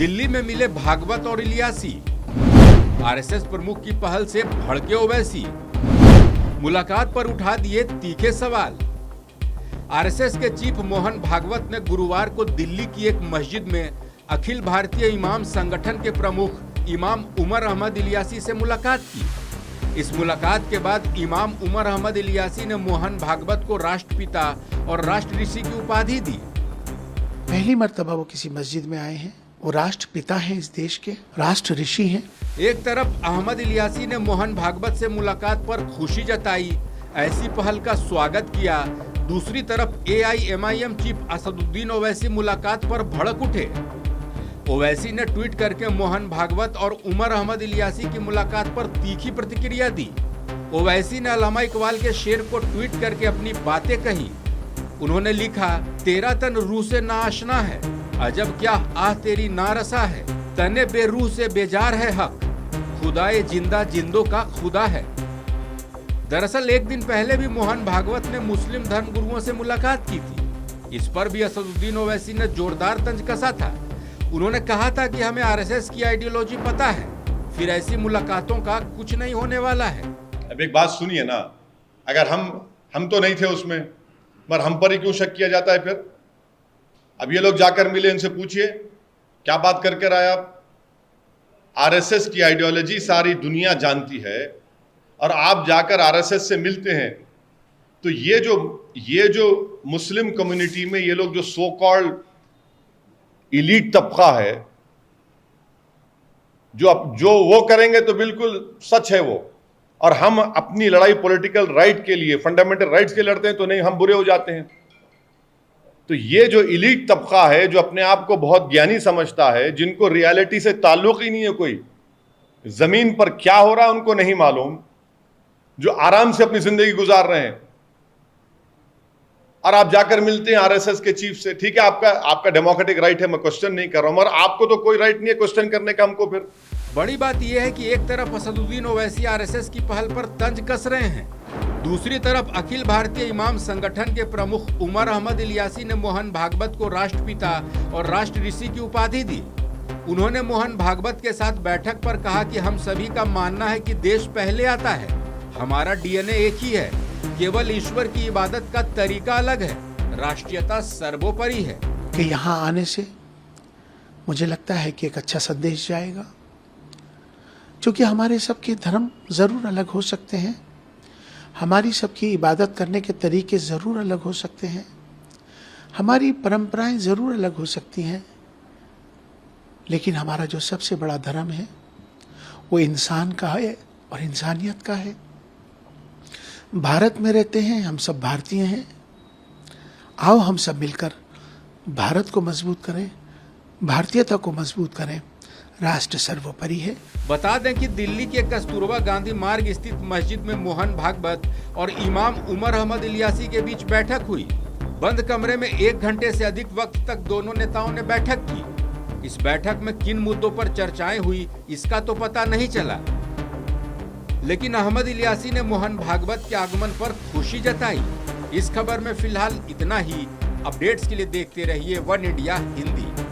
दिल्ली में मिले भागवत और इलियासी। आरएसएस प्रमुख की पहल से भड़के ओवैसी। मुलाकात पर उठा दिए तीखे सवाल। आरएसएस के चीफ मोहन भागवत ने गुरुवार को दिल्ली की एक मस्जिद में अखिल भारतीय इमाम संगठन के प्रमुख इमाम उमर अहमद इलियासी से मुलाकात की। इस मुलाकात के बाद इमाम उमर अहमद इलियासी ने मोहन भागवत को राष्ट्रपिता और राष्ट्र ऋषि की उपाधि दी। पहली मर्तबा वो किसी मस्जिद में आए हैं। वो राष्ट्रपिता हैं, इस देश के राष्ट्र ऋषि हैं। एक तरफ अहमद इलियासी ने मोहन भागवत से मुलाकात पर खुशी जताई, ऐसी पहल का स्वागत किया। दूसरी तरफ एआईएमआईएम चीफ असदुद्दीन ओवैसी मुलाकात पर भड़क उठे। ओवैसी ने ट्वीट करके मोहन भागवत और उमर अहमद इलियासी की मुलाकात पर तीखी प्रतिक्रिया दी। ओवैसी ने अल्लामा इकबाल के शेर को ट्वीट करके अपनी बातें कही। उन्होंने लिखा, तेरा तन रूह से नाआशना है, अजब क्या आह तेरी नारसा है, तने बेरूह से बेजार है हक, खुदाए जिंदा जिंदों का खुदा है। दरअसल एक दिन पहले भी मोहन भागवत ने मुस्लिम धर्म गुरुओं से मुलाकात की थी। इस पर भी असदुद्दीन ओवैसी ने जोरदार तंज कसा था। उन्होंने कहा था कि हमें आरएसएस की आइडियोलॉजी पता है, फिर ऐसी मुलाकातों का कुछ नहीं होने वाला है। अब एक बात सुनिए ना, अगर हम तो नहीं थे उसमें, मगर हम पर ही क्यों शक किया जाता है फिर? अब ये लोग जाकर मिले, इनसे पूछिए क्या बात करके आए आप। आरएसएस की आइडियोलॉजी सारी दुनिया जानती है और आप जाकर आरएसएस से मिलते हैं, तो ये जो मुस्लिम कम्युनिटी में ये लोग जो सो कॉल्ड इलीट तबका है, जो वो करेंगे तो बिल्कुल सच है वो। और हम अपनी लड़ाई पॉलिटिकल राइट के लिए, फंडामेंटल राइट्स के लड़ते हैं तो नहीं, हम बुरे हो जाते हैं। तो ये जो इलीट तबका है, जो अपने आप को बहुत ज्ञानी समझता है, जिनको रियलिटी से ताल्लुक ही नहीं है, कोई जमीन पर क्या हो रहा है उनको नहीं मालूम, जो आराम से अपनी जिंदगी गुजार रहे हैं, और आप जाकर मिलते हैं आरएसएस के चीफ से। ठीक है, आपका डेमोक्रेटिक राइट है, मैं क्वेश्चन नहीं कर रहा हूं, मगर आपको तो कोई राइट नहीं है क्वेश्चन करने का हमको। फिर बड़ी बात यह है कि एक तरफ असदुद्दीन ओवैसी आरएसएस की पहल पर तंज कस रहे हैं, दूसरी तरफ अखिल भारतीय इमाम संगठन के प्रमुख उमर अहमद इलियासी ने मोहन भागवत को राष्ट्रपिता और राष्ट्र ऋषि की उपाधि दी। उन्होंने मोहन भागवत के साथ बैठक पर कहा कि हम सभी का मानना है कि देश पहले आता है, हमारा डीएनए एक ही है, केवल ईश्वर की इबादत का तरीका अलग है, राष्ट्रीयता सर्वोपरि है। कि यहाँ आने से मुझे लगता है कि एक अच्छा संदेश जाएगा, क्योंकि हमारे सबके धर्म जरूर अलग हो सकते हैं, हमारी सबकी इबादत करने के तरीके ज़रूर अलग हो सकते हैं, हमारी परंपराएं ज़रूर अलग हो सकती हैं, लेकिन हमारा जो सबसे बड़ा धर्म है वो इंसान का है और इंसानियत का है। भारत में रहते हैं, हम सब भारतीय हैं। आओ हम सब मिलकर भारत को मजबूत करें, भारतीयता को मजबूत करें। राष्ट्र सर्वोपरि है। बता दें कि दिल्ली के कस्तूरबा गांधी मार्ग स्थित मस्जिद में मोहन भागवत और इमाम उमर अहमद इलियासी के बीच बैठक हुई। बंद कमरे में 1 घंटे से अधिक वक्त तक दोनों नेताओं ने बैठक की। इस बैठक में किन मुद्दों पर चर्चाएं हुई इसका तो पता नहीं चला, लेकिन अहमद इलियासी ने मोहन भागवत के आगमन पर खुशी जताई। इस खबर में फिलहाल इतना ही। अपडेट्स के लिए देखते रहिए वन इंडिया हिंदी।